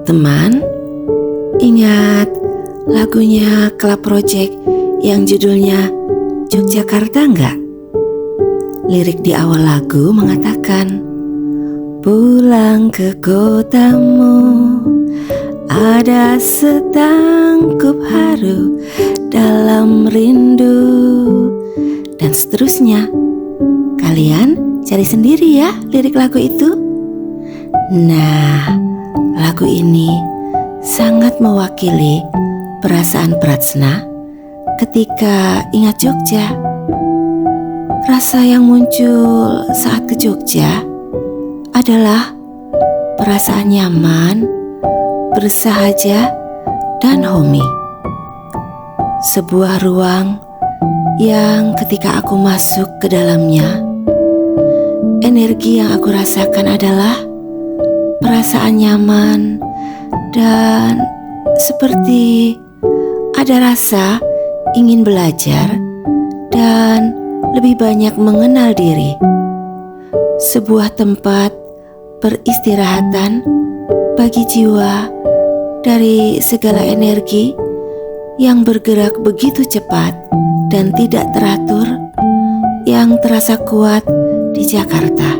Teman, ingat lagunya Club Project yang judulnya Yogyakarta enggak? Lirik di awal lagu mengatakan, pulang ke kotamu, ada setangkup haru dalam rindu, dan seterusnya. Kalian cari sendiri ya lirik lagu itu. Nah, lagu ini sangat mewakili perasaan Pratsna ketika ingat Jogja. Rasa yang muncul saat ke Jogja adalah perasaan nyaman, bersahaja, dan homey. Sebuah ruang yang ketika aku masuk ke dalamnya, energi yang aku rasakan adalah perasaan nyaman dan seperti ada rasa ingin belajar dan lebih banyak mengenal diri. Sebuah tempat peristirahatan bagi jiwa dari segala energi yang bergerak begitu cepat dan tidak teratur yang terasa kuat di Jakarta.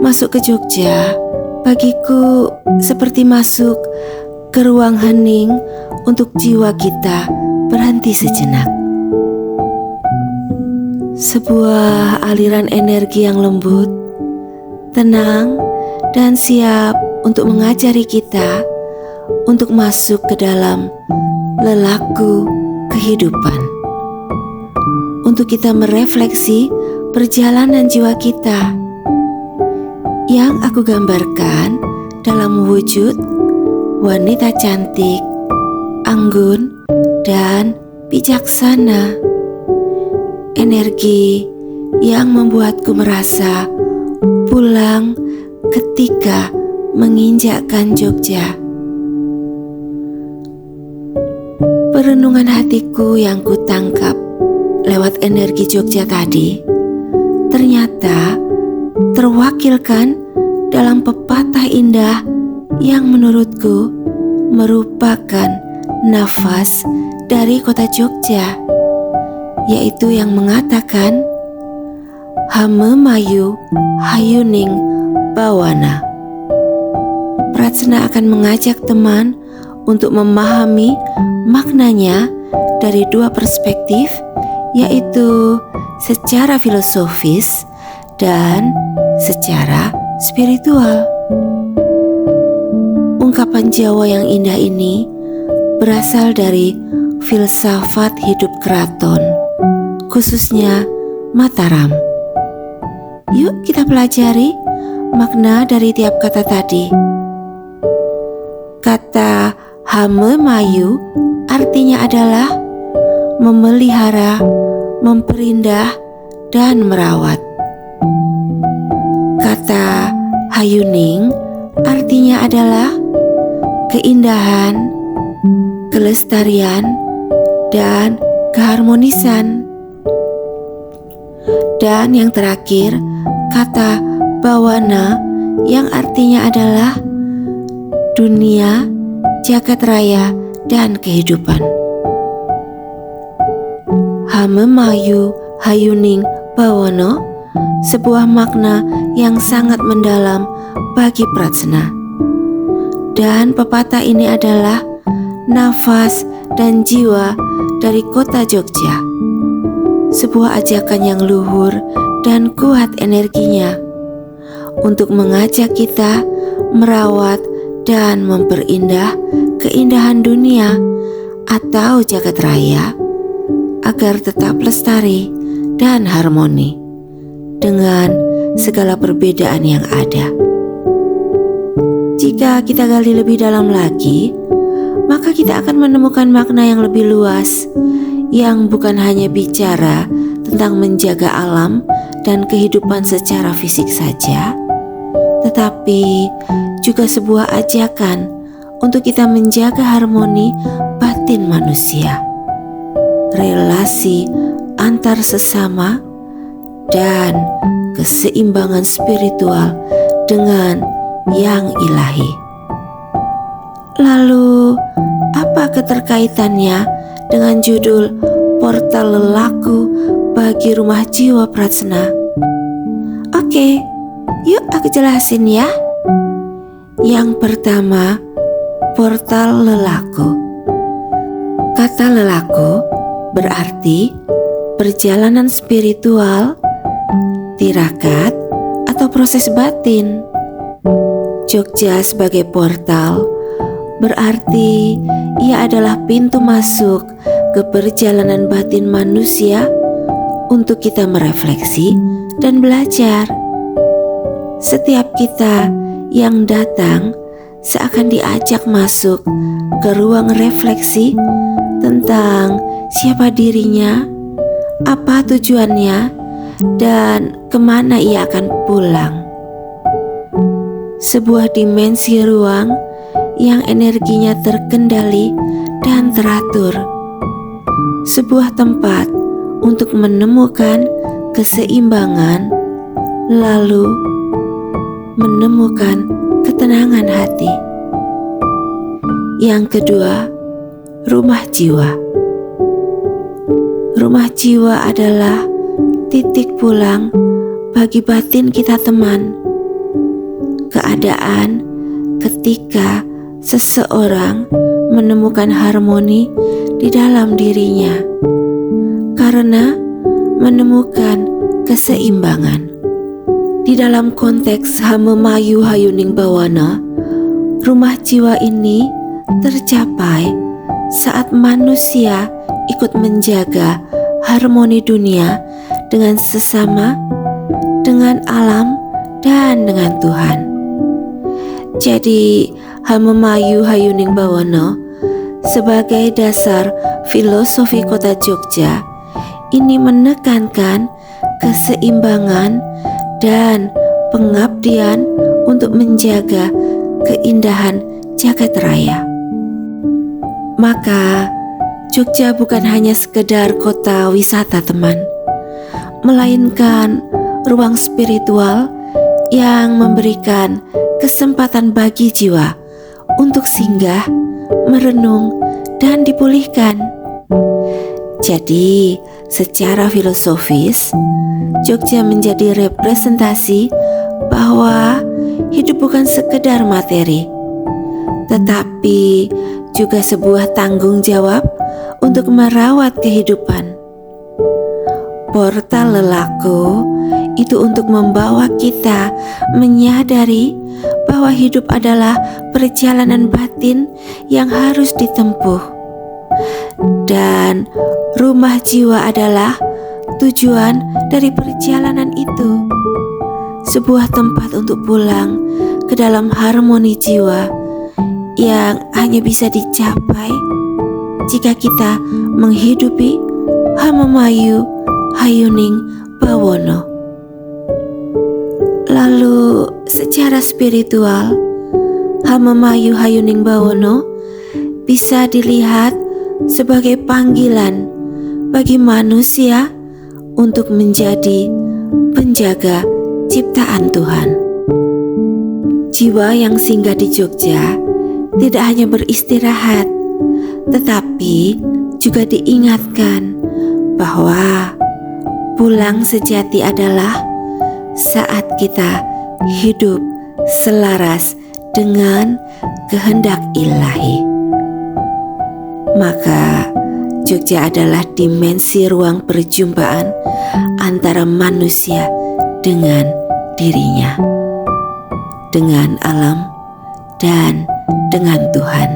Masuk ke Jogja bagiku seperti masuk ke ruang hening untuk jiwa kita berhenti sejenak. Sebuah aliran energi yang lembut, tenang, dan siap untuk mengajari kita untuk masuk ke dalam lelaku kehidupan. Untuk kita merefleksi perjalanan jiwa kita yang aku gambarkan dalam wujud wanita cantik, anggun, dan bijaksana. Energi yang membuatku merasa pulang ketika menginjakkan Jogja. Perenungan hatiku yang kutangkap lewat energi Jogja tadi ternyata terwakilkan dalam pepatah indah yang menurutku merupakan nafas dari kota Jogja, yaitu yang mengatakan Hame Mayu Hayuning Bawana. Pratsna akan mengajak teman untuk memahami maknanya dari dua perspektif, yaitu secara filosofis dan secara spiritual. Ungkapan Jawa yang indah ini berasal dari filsafat hidup keraton, khususnya Mataram. Yuk kita pelajari makna dari tiap kata tadi. Kata Hame Mayu artinya adalah memelihara, memperindah, dan merawat. Kata Hayuning artinya adalah keindahan, kelestarian, dan keharmonisan. Dan yang terakhir, kata Bawana yang artinya adalah dunia, jagat raya, dan kehidupan. Hame Mayu Hayuning Bawana, sebuah makna yang sangat mendalam bagi Pratsna. Dan pepatah ini adalah nafas dan jiwa dari kota Jogja. Sebuah ajakan yang luhur dan kuat energinya untuk mengajak kita merawat dan memperindah keindahan dunia atau jagat raya agar tetap lestari dan harmoni dengan segala perbedaan yang ada. Jika kita gali lebih dalam lagi, maka kita akan menemukan makna yang lebih luas yang bukan hanya bicara tentang menjaga alam dan kehidupan secara fisik saja, tetapi juga sebuah ajakan untuk kita menjaga harmoni batin manusia, relasi antar sesama, dan keseimbangan spiritual dengan yang ilahi. Lalu, apa keterkaitannya dengan judul Portal Lelaku bagi Rumah Jiwa Prajna? Oke, yuk aku jelasin ya. Yang pertama, portal lelaku. Kata lelaku berarti perjalanan spiritual, tirakat, atau proses batin. Jogja sebagai portal berarti ia adalah pintu masuk ke perjalanan batin manusia untuk kita merefleksi dan belajar. Setiap kita yang datang seakan diajak masuk ke ruang refleksi tentang siapa dirinya, apa tujuannya, dan kemana ia akan pulang. Sebuah dimensi ruang yang energinya terkendali dan teratur. Sebuah tempat untuk menemukan keseimbangan, lalu menemukan ketenangan hati. Yang kedua, rumah jiwa. Rumah jiwa adalah titik pulang bagi batin kita, teman. Keadaan ketika seseorang menemukan harmoni di dalam dirinya karena menemukan keseimbangan. Di dalam konteks Hamemayu Hayuning Bawana, rumah jiwa ini tercapai saat manusia ikut menjaga harmoni dunia dengan sesama, dengan alam, dan dengan Tuhan. Jadi, Hamemayu Hayuning Bawana sebagai dasar filosofi kota Jogja ini menekankan keseimbangan dan pengabdian untuk menjaga keindahan jagat raya. Maka Jogja bukan hanya sekedar kota wisata, teman, melainkan ruang spiritual yang memberikan kesempatan bagi jiwa untuk singgah, merenung, dan dipulihkan. Jadi, secara filosofis, Jogja menjadi representasi bahwa hidup bukan sekedar materi, tetapi juga sebuah tanggung jawab untuk merawat kehidupan. Portal lelaku itu untuk membawa kita menyadari bahwa hidup adalah perjalanan batin yang harus ditempuh, dan rumah jiwa adalah tujuan dari perjalanan itu. Sebuah tempat untuk pulang ke dalam harmoni jiwa yang hanya bisa dicapai jika kita menghidupi Hamemayu Hayuning Bawana. Lalu secara spiritual, Hamemayu Hayuning Bawana bisa dilihat sebagai panggilan bagi manusia untuk menjadi penjaga ciptaan Tuhan. Jiwa yang singgah di Jogja tidak hanya beristirahat, tetapi juga diingatkan bahwa pulang sejati adalah saat kita hidup selaras dengan kehendak ilahi. Maka Jogja adalah dimensi ruang perjumpaan antara manusia dengan dirinya, dengan alam, dan dengan Tuhan.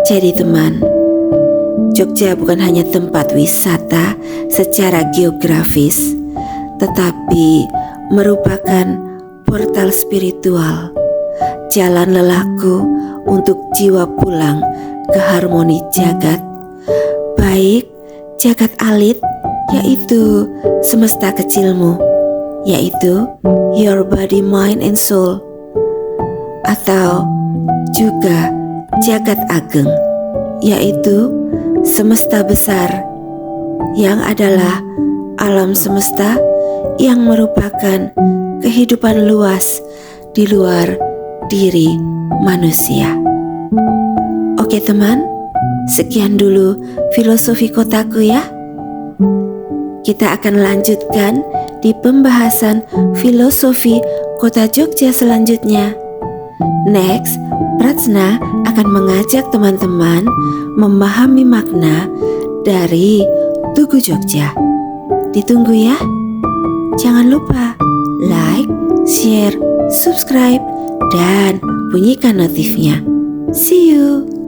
Jadi teman, Jogja bukan hanya tempat wisata secara geografis, tetapi merupakan portal spiritual, jalan lelaku untuk jiwa pulang ke harmoni jagat, baik jagat alit, yaitu semesta kecilmu, yaitu your body, mind, and soul, atau juga jagat ageng, yaitu semesta besar, yang adalah alam semesta yang merupakan kehidupan luas di luar diri manusia. Oke teman, sekian dulu filosofi kotaku ya. Kita akan lanjutkan di pembahasan filosofi kota Jogja selanjutnya. Next, Pratsna akan mengajak teman-teman memahami makna dari Tugu Jogja. Ditunggu ya. Jangan lupa like, share, subscribe, dan bunyikan notifnya. See you.